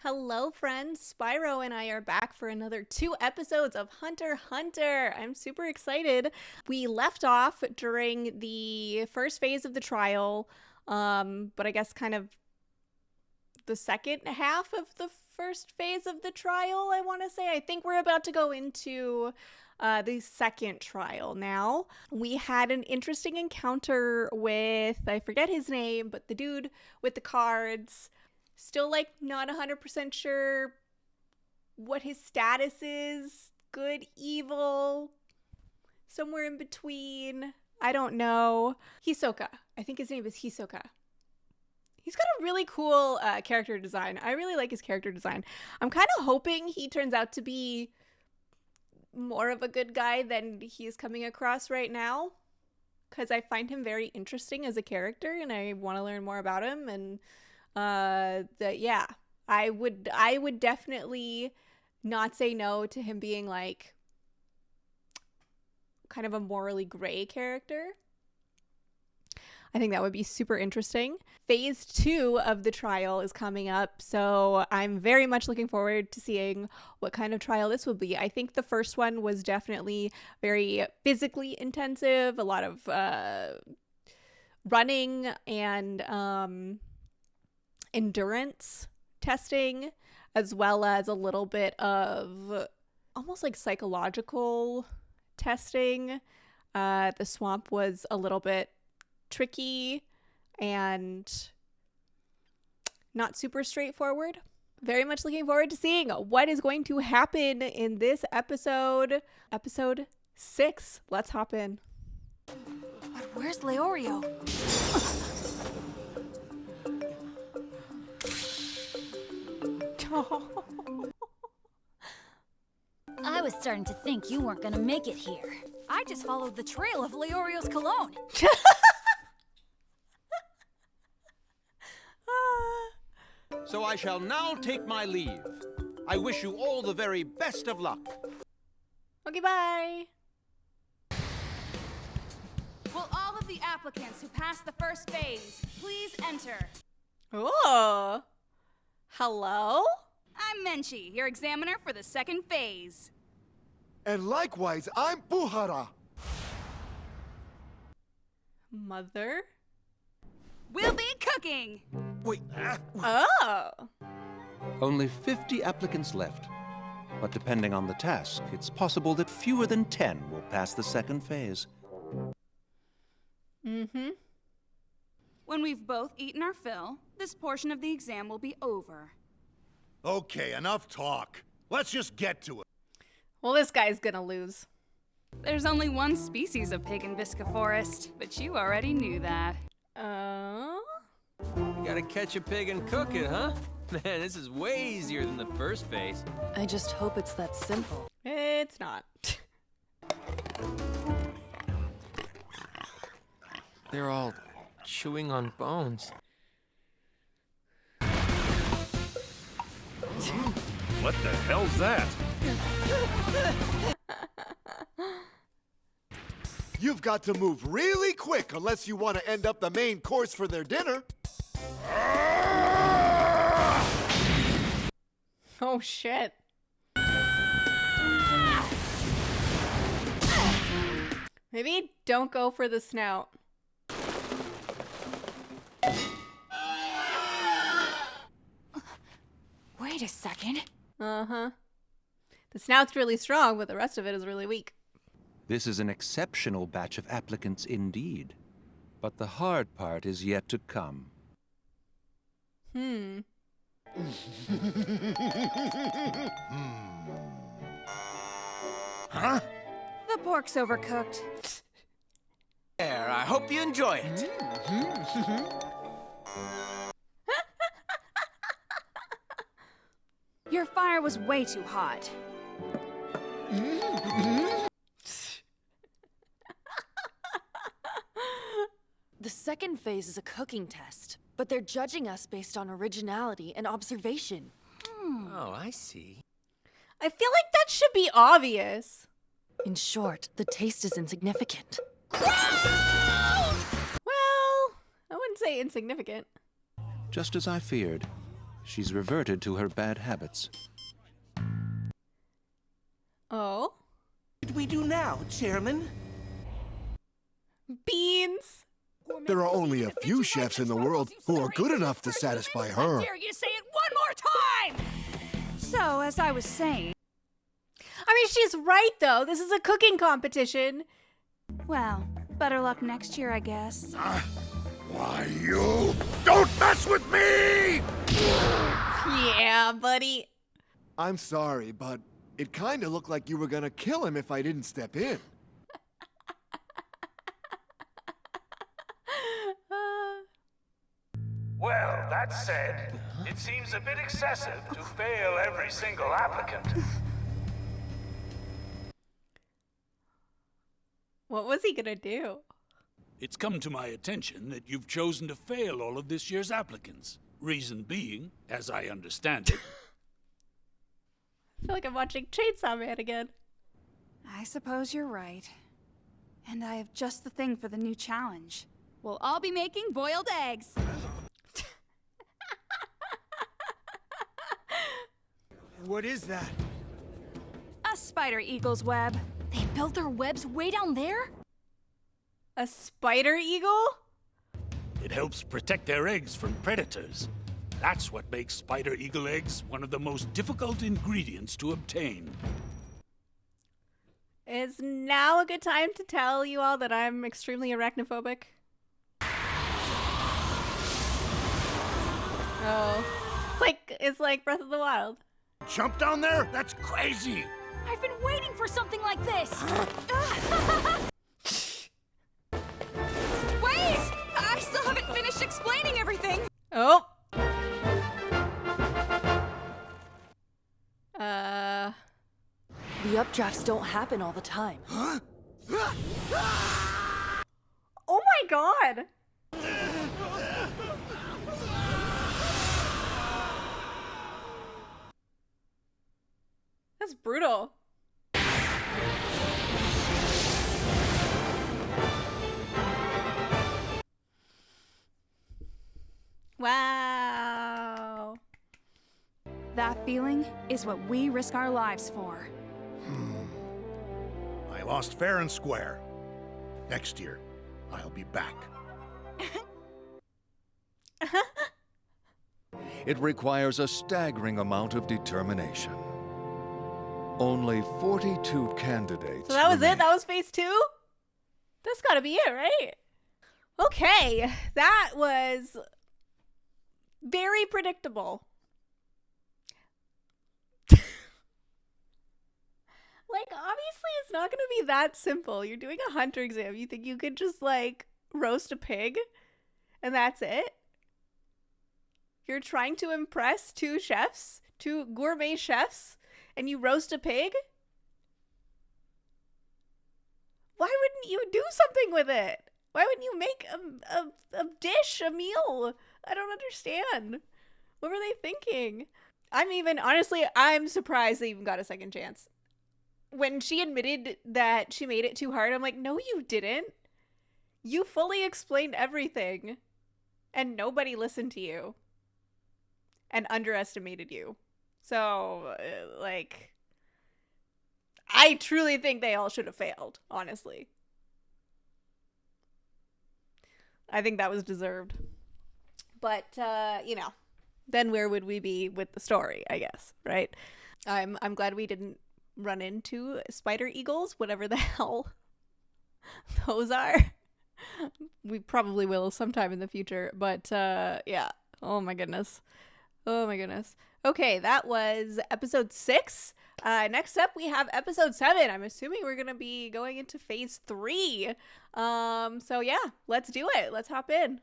Hello friends, Spyro and I are back for another 2 episodes of Hunter x Hunter. I'm super excited. We left off during the first phase of the trial, but I guess kind of the second half of the first phase of the trial, I want to say. I think we're about to go into the second trial now. We had an interesting encounter with, I forget his name, but the dude with the cards. Still, not 100% sure what his status is. Good, evil, somewhere in between. I don't know. Hisoka. I think his name is Hisoka. He's got a really cool character design. I really like his character design. I'm kind of hoping he turns out to be more of a good guy than he's coming across right now, because I find him very interesting as a character, and I want to learn more about him. And yeah, I would definitely not say no to him being kind of a morally gray character. I think that would be super interesting. Phase 2 of the trial is coming up, so I'm very much looking forward to seeing what kind of trial this will be. I think the first one was definitely very physically intensive, a lot of running and endurance testing, as well as a little bit of almost like psychological testing. The swamp was a little bit tricky and not super straightforward. Very much looking forward to seeing what is going to happen in this episode. Episode 6. Let's hop in. But where's Leorio? I was starting to think you weren't gonna make it here. I just followed the trail of Leorio's cologne. So I shall now take my leave. I wish you all the very best of luck. Okay, bye. Will all of the applicants who passed the first phase please enter? Oh, hello? I'm Menchi, your examiner for the second phase. And likewise, I'm Buhara. Mother? We'll be cooking! Wait, Oh. Only 50 applicants left. But depending on the task, it's possible that fewer than 10 will pass the second phase. Mm-hmm. When we've both eaten our fill, this portion of the exam will be over. okay, enough talk. Let's just get to it. Well, this guy's gonna lose. There's only one species of pig in Visca Forest, but you already knew that. You gotta catch a pig and cook it, huh? Man, this is way easier than the first phase. I just hope it's that simple. It's not. They're all chewing on bones. What the hell's that? You've got to move really quick unless you want to end up the main course for their dinner. Oh, shit. Maybe don't go for the snout. Wait a second. Uh-huh. The snout's really strong, but the rest of it is really weak. This is an exceptional batch of applicants indeed. But the hard part is yet to come. Huh? The pork's overcooked. There, I hope you enjoy it. Your fire was way too hot. The second phase is a cooking test, but they're judging us based on originality and observation. Oh, I see. I feel like that should be obvious. In short, the taste is insignificant. Well, I wouldn't say insignificant. Just as I feared. She's reverted to her bad habits. Oh? What did we do now, Chairman? Beans! There are only a few chefs in the world who are good enough to satisfy her. I dare you to say it one more time! So, as I was saying... I mean, she's right, though. This is a cooking competition. Well, better luck next year, I guess. Why, you don't mess with me! Yeah, buddy. I'm sorry, but it kind of looked like you were gonna kill him if I didn't step in. Well, that said, it seems a bit excessive to fail every single applicant. What was he gonna do? It's come to my attention that you've chosen to fail all of this year's applicants. Reason being, as I understand it, I feel like I'm watching Chainsaw Man again. I suppose you're right. And I have just the thing for the new challenge. We'll all be making boiled eggs. What is that? A spider eagle's web. They built their webs way down there? A spider eagle? it helps protect their eggs from predators. That's what makes spider eagle eggs one of the most difficult ingredients to obtain. Is now a good time to tell you all that I'm extremely arachnophobic? Oh. It's like Breath of the Wild. Jump down there? That's crazy! I've been waiting for something like this! Wait! I still haven't finished explaining everything! Oh! The updrafts don't happen all the time. Oh my god! That's brutal. Wow. That feeling is what we risk our lives for. I lost fair and square. Next year, I'll be back. It requires a staggering amount of determination. Only 42 candidates. So that was remain. it? That was phase 2? That's gotta be it, right? Okay, that was very predictable. Like, obviously it's not gonna be that simple. You're doing a hunter exam. You think you could just, like, roast a pig and that's it? You're trying to impress two gourmet chefs, and you roast a pig? Why wouldn't you do something with it? Why wouldn't you make a dish, a meal? I don't understand. What were they thinking? I'm surprised they even got a second chance. When she admitted that she made it too hard, I'm like, no, you didn't. You fully explained everything, and nobody listened to you and underestimated you. So, like, I truly think they all should have failed, honestly. I think that was deserved. But, then where would we be with the story, I guess, right? I'm glad we didn't run into spider eagles, whatever the hell those are. We probably will sometime in the future, but, yeah. Oh my goodness. Okay, that was episode 6. Next up, we have episode 7. I'm assuming we're going to be going into phase 3. So yeah, let's do it. Let's hop in.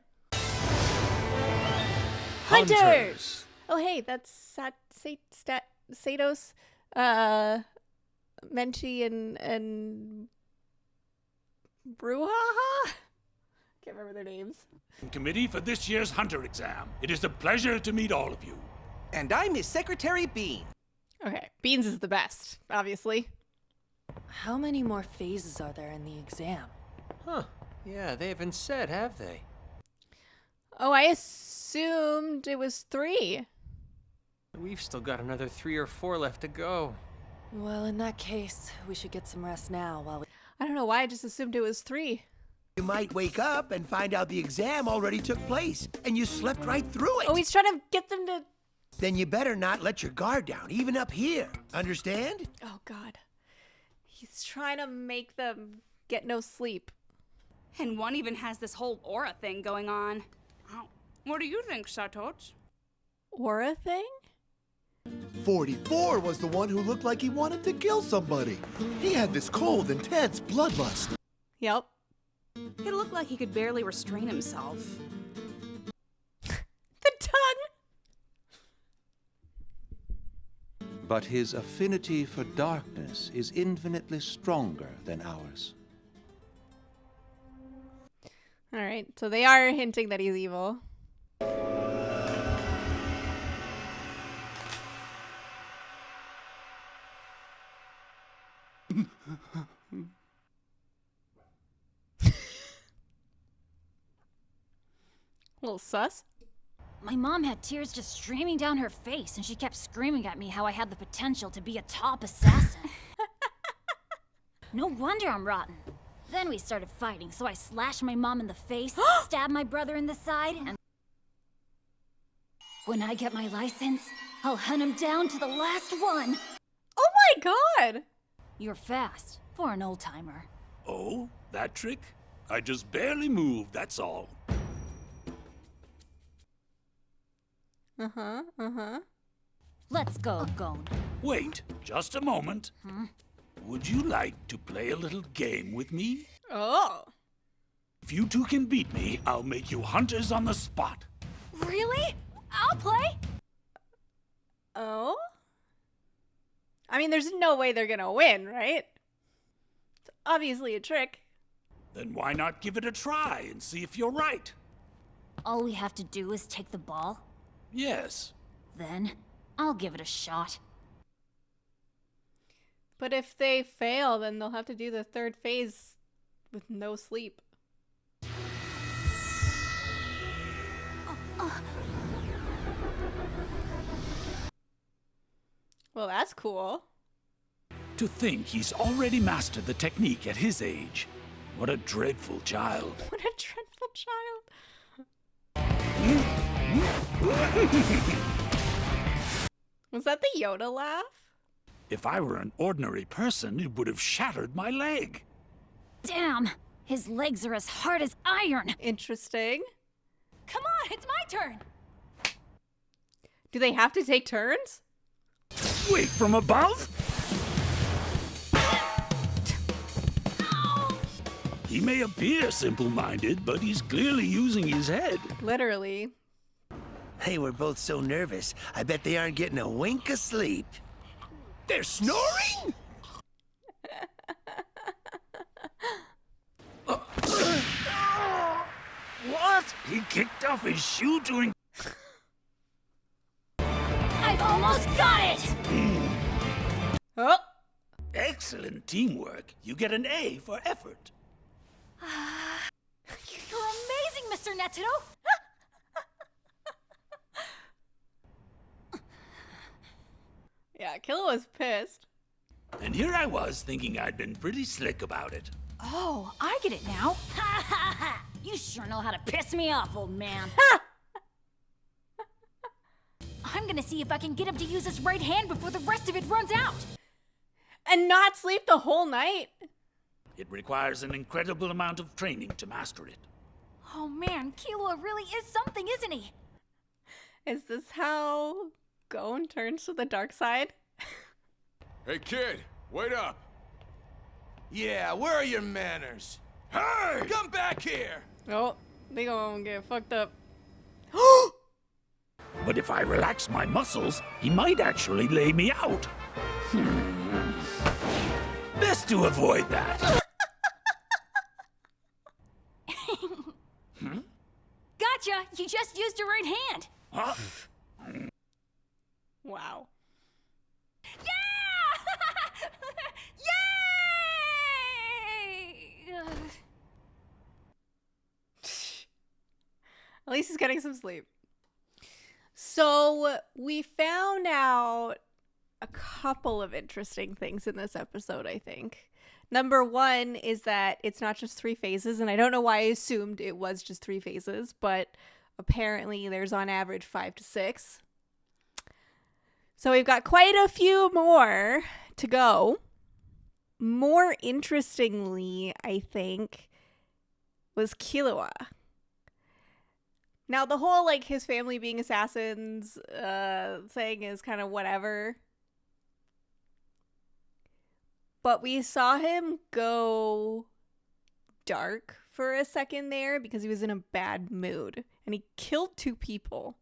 Hunters! Oh, hey, that's Satos, Menchie, and Brouhaha? Can't remember their names. Committee for this year's Hunter exam. It is a pleasure to meet all of you. And I'm his Secretary Bean. Okay, Beans is the best, obviously. How many more phases are there in the exam? Huh. Yeah, they haven't said, have they? Oh, I assumed it was 3. We've still got another 3 or 4 left to go. Well, in that case, we should get some rest now while we... I don't know why I just assumed it was 3. You might wake up and find out the exam already took place, and you slept right through it. Oh, he's trying to get them to... Then you better not let your guard down, even up here. Understand? Oh, God. He's trying to make them get no sleep. And one even has this whole aura thing going on. What do you think, Satots? Aura thing? 44 was the one who looked like he wanted to kill somebody. He had this cold, intense bloodlust. Yep. He looked like he could barely restrain himself. The tongue! But his affinity for darkness is infinitely stronger than ours. Alright, so they are hinting that he's evil. A little sus. My mom had tears just streaming down her face, and she kept screaming at me how I had the potential to be a top assassin. No wonder I'm rotten. Then we started fighting, so I slashed my mom in the face, stabbed my brother in the side, and... When I get my license, I'll hunt him down to the last one. Oh my god! You're fast, for an old-timer. Oh, that trick? I just barely moved, that's all. Let's go, Gon. Wait, just a moment. Would you like to play a little game with me? Oh. If you two can beat me, I'll make you hunters on the spot. Really? I'll play. Oh? I mean, there's no way they're gonna win, right? It's obviously a trick. Then why not give it a try and see if you're right? All we have to do is take the ball. Yes. Then, I'll give it a shot. But if they fail, then they'll have to do the 3rd phase with no sleep. Well, that's cool. To think he's already mastered the technique at his age. What a dreadful child. What a dreadful child. Was that the Yoda laugh? If I were an ordinary person, it would have shattered my leg. Damn! His legs are as hard as iron! Interesting. Come on, it's my turn! Do they have to take turns? Wait, from above? He may appear simple-minded, but he's clearly using his head. Literally. They were both so nervous, I bet they aren't getting a wink of sleep. They're snoring? What? He kicked off his shoe during... I've almost got it! Oh! Excellent teamwork. You get an A for effort. You're amazing, Mr. Neto! Yeah, Killa was pissed. And here I was thinking I'd been pretty slick about it. Oh, I get it now. Ha ha ha! You sure know how to piss me off, old man. I'm gonna see if I can get him to use his right hand before the rest of it runs out. And not sleep the whole night? It requires an incredible amount of training to master it. Oh man, Killua really is something, isn't he? Is this how Gon turns to the dark side? Hey kid, wait up! Yeah, where are your manners? Hey! Come back here! Oh, they gonna get fucked up. But if I relax my muscles, he might actually lay me out. Best to avoid that. Gotcha! You just used your right hand! Huh? Wow. Yeah! Yay! At least he's getting some sleep. So we found out a couple of interesting things in this episode, I think. Number one is that it's not just 3 phases, and I don't know why I assumed it was just 3 phases, but apparently there's on average 5 to 6. So we've got quite a few more to go. More interestingly, I think, was Killua. Now, the whole, like, his family being assassins thing is kind of whatever. But we saw him go dark for a second there because he was in a bad mood. And he killed 2 people.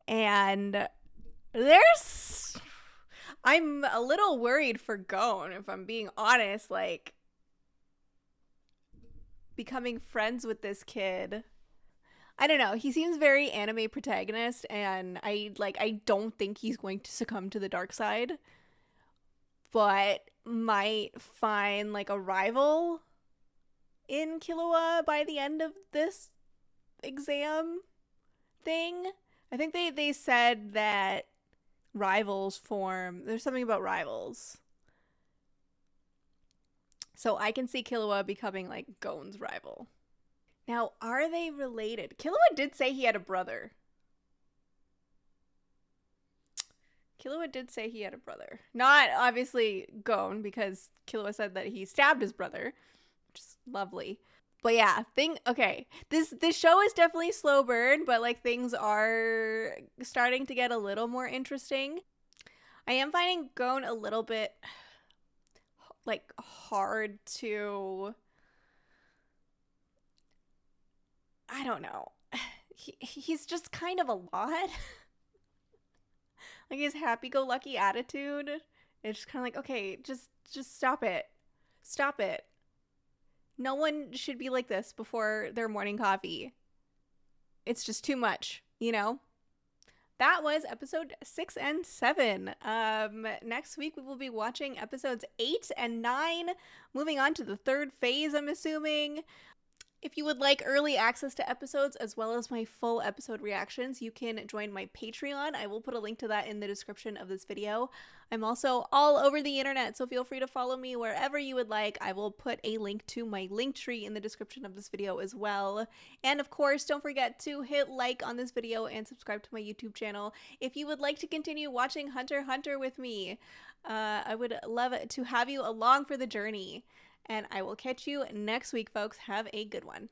And I'm a little worried for Gon, if I'm being honest. Like, becoming friends with this kid, I don't know. He seems very anime protagonist, and I don't think he's going to succumb to the dark side, but might find like a rival in Killua by the end of this exam thing. I think they said that rivals form. There's something about rivals. So I can see Killua becoming like Gon's rival. Now, are they related? Killua did say he had a brother. Not obviously Gon, because Killua said that he stabbed his brother, which is lovely. But yeah, okay. This show is definitely slow burn, but like things are starting to get a little more interesting. I am finding Gon a little bit like hard to, I don't know. He's just kind of a lot. Like his happy-go-lucky attitude. It's just kind of like, okay, just stop it. Stop it. No one should be like this before their morning coffee. It's just too much, you know? That was episode 6 and 7. Next week we will be watching episodes 8 and 9. Moving on to the 3rd phase, I'm assuming. If you would like early access to episodes as well as my full episode reactions, you can join my Patreon. I will put a link to that in the description of this video. I'm also all over the internet, so feel free to follow me wherever you would like. I will put a link to my Linktree in the description of this video as well. And of course, don't forget to hit like on this video and subscribe to my YouTube channel if you would like to continue watching Hunter x Hunter with me. I would love to have you along for the journey. And I will catch you next week, folks. Have a good one.